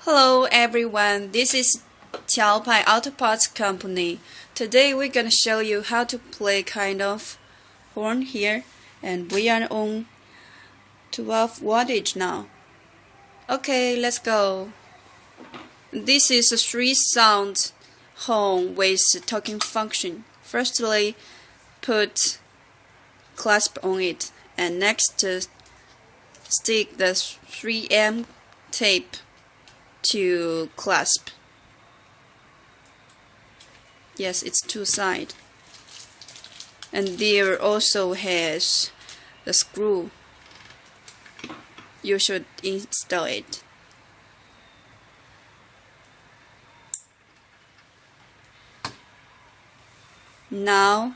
Hello everyone, this is Qiaopai Auto Parts Company. Today we're gonna show you how to play kind of horn here, and we are on 12 wattage now. Okay, let's go. This is a 3-sound horn with talking function. Firstly, put clasp on it, and next stick the 3M tape to clasp. Yes, it's two-side. And there also has the screw. You should install it. Now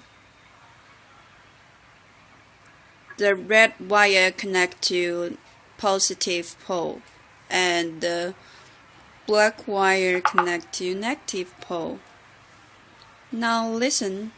the red wire connects to positive pole and the black wire connects to negative pole. Now listen.